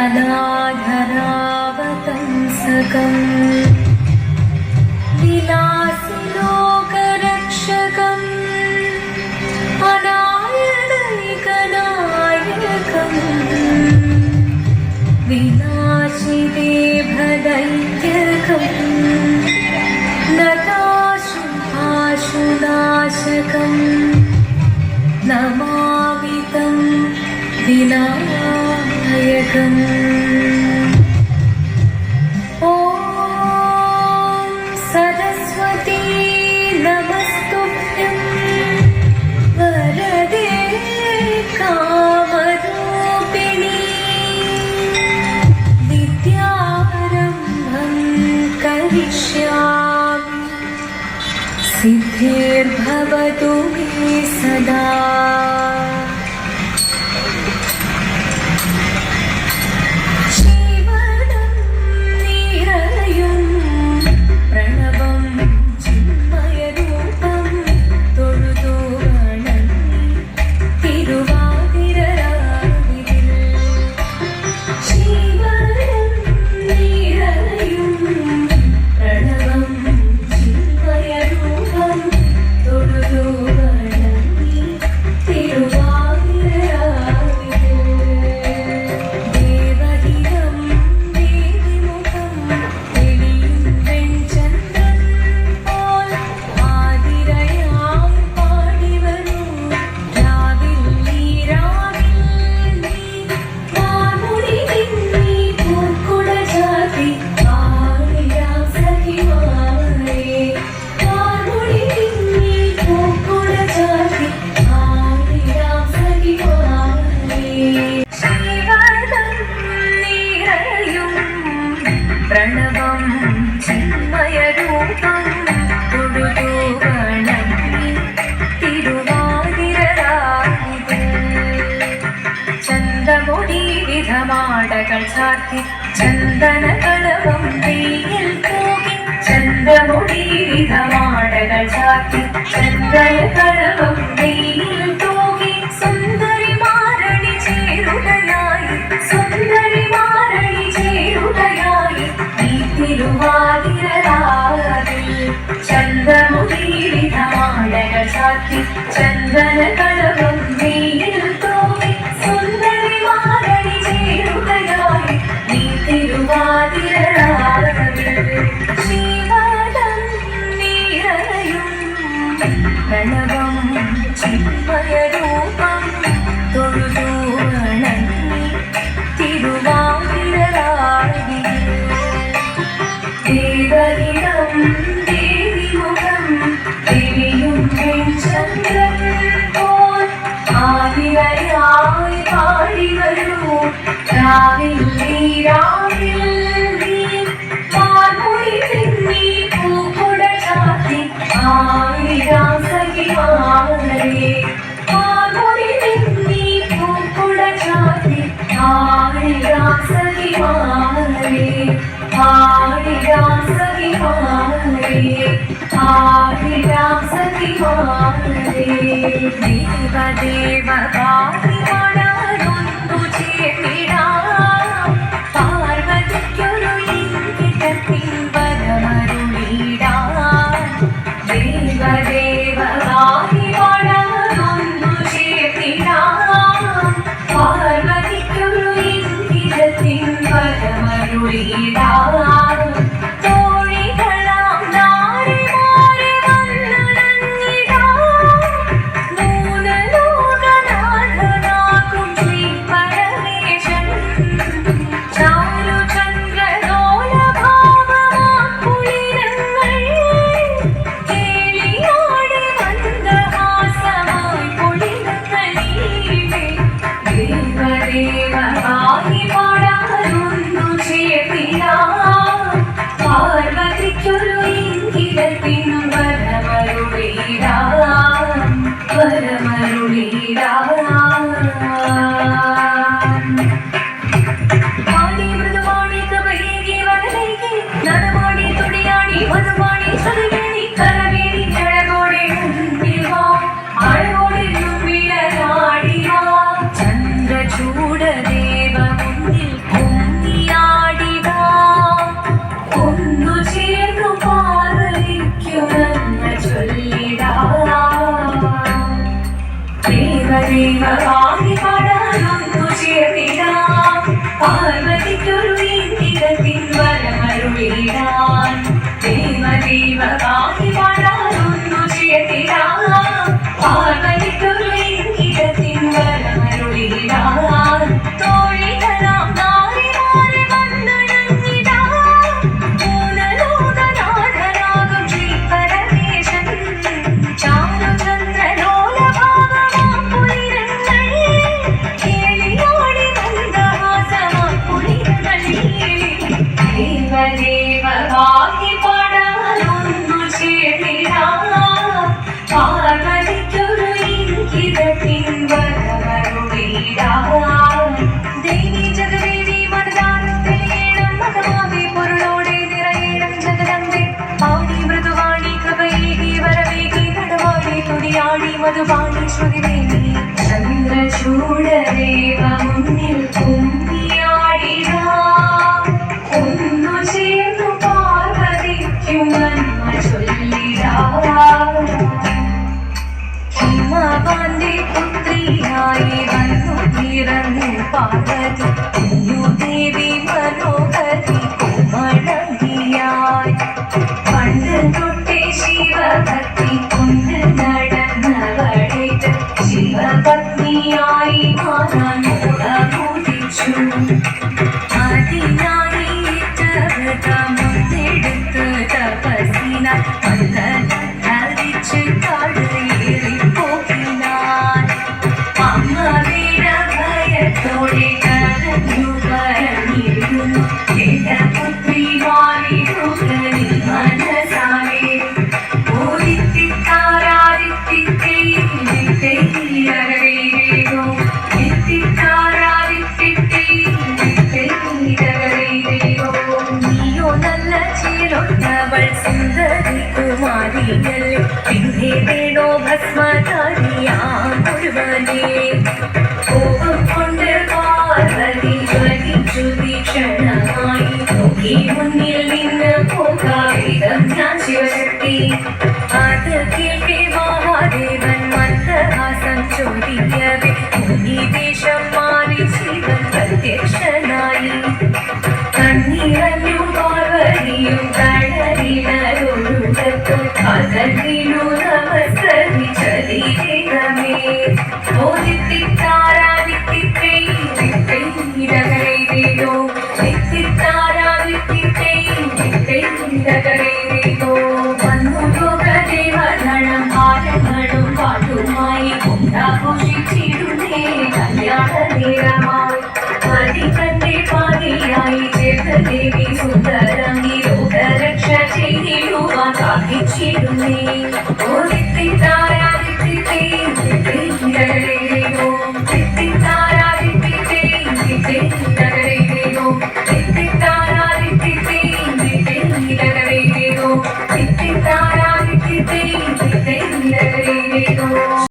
अनाधरावतंसकम् विलासिलोकरक्षकम् अनायनैकनायकम् विनाशिदेभदैत्यकम् नताशुभाशुनाशकम् नमामि तं विनायकम्। ॐ सरस्वती नमस्तुभ्यं वरदे कामरूपिणी विद्यारम्भं करिष्यामि सिद्धिर्भवतु मे सदा। प्रणवं चिन्मयरूपं तुडुतु वणङ्गि तिरुवादिररागिदे चन्दमुडि विधमाडകൾ ചാർത്തി ചന്ദനകളവം വെയിൽ തൂകി ചന്ദമുടി വിധമാടകൾ ചാർത്തി ചന്ദനകളവം വെയിൽ തൂകി സുന്ദരി മാരണി ചേരുകയായി സുന്ദരി മാരണി ചേരുകയായി തിരുവാതിരരാവിൽ ചന്ദമുടി വിധമാടകൾ ചാർത്തി ചന്ദനകളവം വെയിൽ തൂകി സുന്ദരി മാരണി ചേരുകയായി തിരുവാതിരരാവിൽ ശിവനം നിറയും പ്രണവം ചിന്മയരൂപം തൊഴുതു വണങ്ങി തിരുവാതിരരാവിൽ ദേവഹിതം ദേവിമുഖം ദേവിയും ചന്ദ്രൻ പോൽ ആതിരയായി പാടി വരൂ രാവിൽ രാവിൽ നീ മാർമുടി തിന്നി പൂക്കുട ചാത്തി ആയിരാം സഖിമാരെ മാർമുടി തിന്നി പൂക്കുട ചാത്തി ആയിരാം സഖിമാരെ ആയിരാം സഖിമാരെ ആയിരാം സഖിമാരെ ദേവദേവ പാടിമണരുന്നു ചേർന്നിടാം പാർവതിക്കൊരു ഇംഗിതത്തിൻ വരമരുളിടാം ദേവദേവ പാടിമണരുന്നു ചേർന്നിടാം പാർവതിക്കൊരു ഇംഗിതത്തിൻ വരമരുളിടാം തോഴികളാം നാരിമാരെ വന്നുണങ്ങിടാം മൂലലോക ദേവവാണി പാടാനൊന്നു ചേർന്നിടാം പാർവതിക്കൊരു ഇംഗിതത്തിൻ വരമരുളിടാൻ ദേവവാണി പാടാനൊന്നു ചേർന്നിടാം പാർവതിക്കൊരു ഇംഗിതത്തിൻ വരമരുളിടാൻ തോഴികളാം നാരിമാരെ വന്നണഞ്ഞിടാം മൂലലോകനാഥനാകും ശ്രീ പരമേശൻ ചാരുചന്ദ്രലോലഭാവമാം പുളിരങ്ങൾ കേളിയോടി മന്ദഹാസമാം പുളിരങ്ങളിൽ ദേവദേവവാഹി പാടാനൊന്നു ചേർന്നിടാം പാർവതിക്കൊരു ഇംഗിതത്തിൻ വരമരുളിടാൻ ദേവി ജഗദേവി മന്ദാരത്തിലേണം മകമാവേ പൊരുളോടെ നിറയേണം ജഗദമ്പേ പാണി മൃദുവാണി കൃപയേകി വരവേകി നടവാടി തുടിയാടി മധുവാണി ശ്രുതിദേവി ചന്ദ്രചൂഡദേവ മുന്നിൽ കുമ്മിയാടിടാം ഒന്നു ചേർന്നു പാർവതിക്കു നന്മ ചൊല്ലിടാം ഹിമവാന്റെ പുത്രിയായി വന്നു പിറന്നു പാർവതി ദേവി മനോഹരി കുമളകിയായി പണ്ട് തൊട്ടേ ശിവഭക്തി കൊണ്ട് നടന്നവളേറ്റ് ശിവപത്നിയായി മാറാൻ മുടമുദിച്ചു അതിനായി വ്രതമൊന്നെടുത്ത് തപസ്സിനാൽ ധരിച്ച് താഴേറിപ്പോക്കിനാൻ അമ്മയുടെ ഭയത്തോടെ കരഞ്ഞു പറഞ്ഞിരുന്നു എന്റെ പുത്രി മാറിടുകനി മനസാലെ നീയോ നല്ല ചീരൊന്നവൾ സുന്ദരി കുമാരിയല്ലേ പിന്നെ വേണോ ഭസ്മധാരിയാം മുഴുവനെ കോപം കൊണ്ട് പാർവതി ജ്വലിച്ചു തീക്ഷണമായി നോക്കി മുന്നിൽ നിന്ന് പോകാവിധം ഞാൻ ശിവശക്തി അത് കേൾക്കെ മഹാദേവൻ മന്ദഹാസം ചോദിക്കവേ മുനിവേഷം മാറി ശിവൻ പ്രത്യക്ഷനായി കണ്ണീരഞ്ഞു പാർവതിയും കടലിലൊഴുകത്തു കഥലിനു നമസ്കരിച്ചതീരമേ ഓദിത്തിത്താരാദിത്തിത്തൈരകരൈതോ എത്തിത്താരാദിത്തിത്തൈരകരൈതോ വന്നു ലോകദേവഗണം ആരങ്ങളും പാട്ടുമായി കൊണ്ടാഘോഷിച്ചിടുന്നേ കല്യാണ നേരമായി പതികന്റെ പാതിയായി ജഗദേവി സുന്ദരങ്ങി ലോകരക്ഷ ചെയ്തിടുവാൻ സാധിച്ചിടുന്നേ